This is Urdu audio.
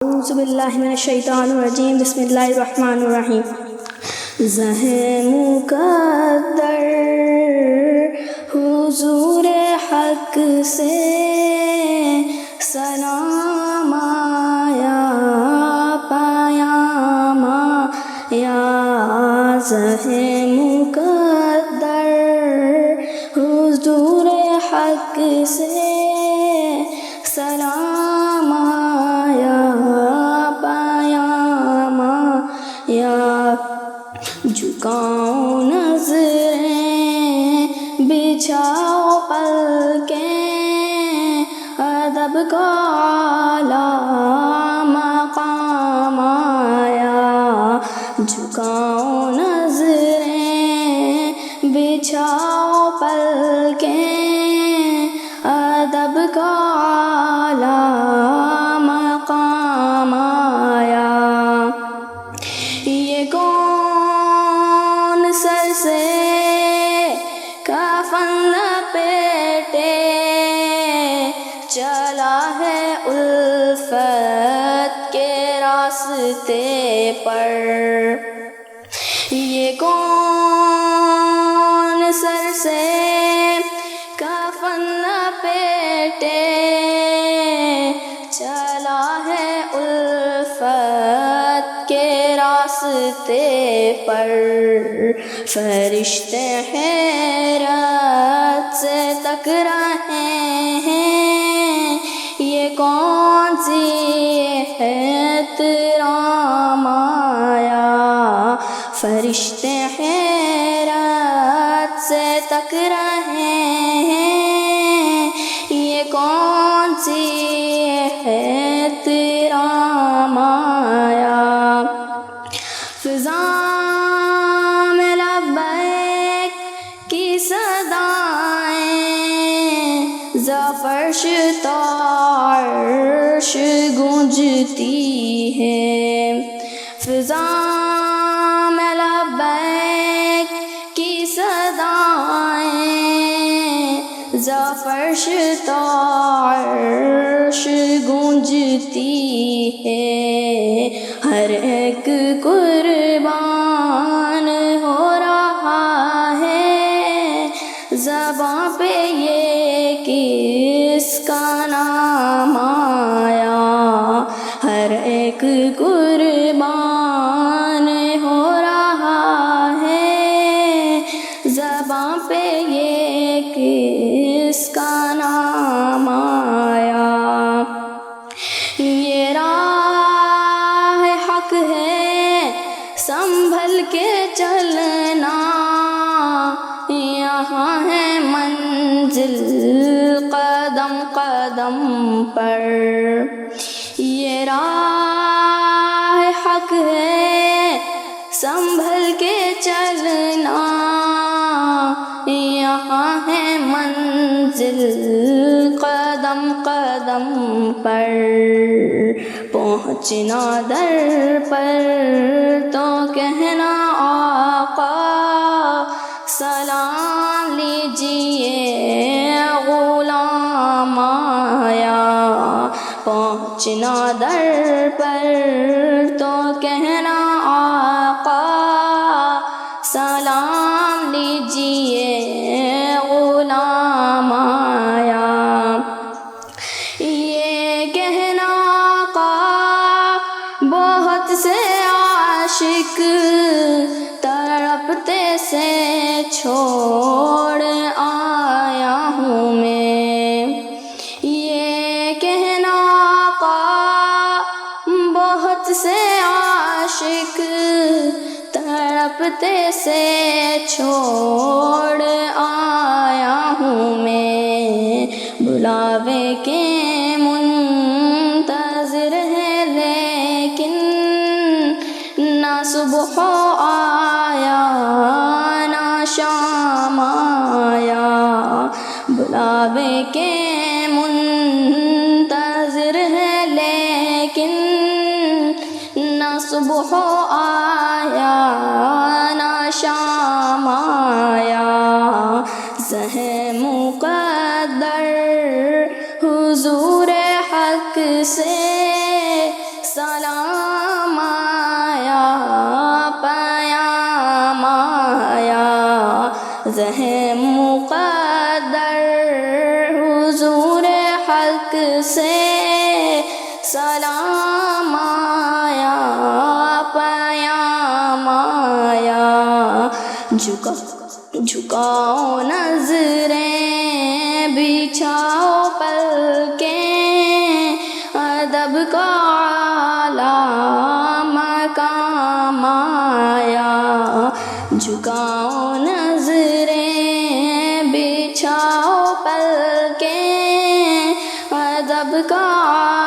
اعوذ باللہ من الشیطان الرجیم بسم اللہ الرحمن الرحیم زہ مقدر حضور حق سے سلام آیا پیام آیا زہ مقدر حضور حق سے سلام آیا پیام آیا جھکاؤ نظریں بچھاؤ پلکیں ادب کا اعلیٰ مقام آیا جھکاؤ نظریں بچھاؤ پلکیں ادب کا اعلیٰ مقام آیا یہ کون سر سے کفن لپیٹے چلا ہے الفت کے راستے پر یہ کون سر سے کفن لپیٹے چلا ہے الفت کے راستے پر فرشتے حیرت سے تک رہے ہیں یہ کون سی احترام آیا فرشتے حیرت سے تک رہے ہیں یہ کون سی احترام آیا فضا میں لبیک کی صدائیں زفرش تا عرش گونجتی ہے فضا میں لبیک کی صدائیں زفرش تا عرش گونجتی ہے ہر ایک قربان ہو رہا ہے زباں پہ یہ کس کا نام آیا ہر ایک قربان ہو رہا ہے زباں پہ یہ کس کا نام آیا یہ راہ حق ہے سنبھل کے چلنا یہاں ہے منزل قدم قدم پر یہ راہ حق ہے سنبھل کے چلنا یہاں ہے منزل قدم قدم پر پہنچنا در پر تو کہنا آقا سلام لیجیے غلام آیا پہنچنا در پر تو کہنا آقا سلام لیجیے غلام آیا یہ کہنا آقا بہت سے عاشق تڑپتے سے چھوڑ آیا ہوں میں یہ کہنا آقا بہت سے عاشق تڑپتے سے چھوڑ آیا ہوں میں بلاوے کے منتظر ہے لیکن نہ صبح آیا نہ شام آیا بلاوے کے منتظر ہے لیکن نہ صبح آیا نہ شام آیا زہ مقدر حضور حق سے سلام آیا پیام آیا زہ مقدر حضور حق سے سلام آیا پیام آیا جھکاؤ نظریں بچھاؤ پلکیں ادب کا اعلیٰ مقام آیا جھکاؤ نظریں بچھاؤ پلکیں ادب کا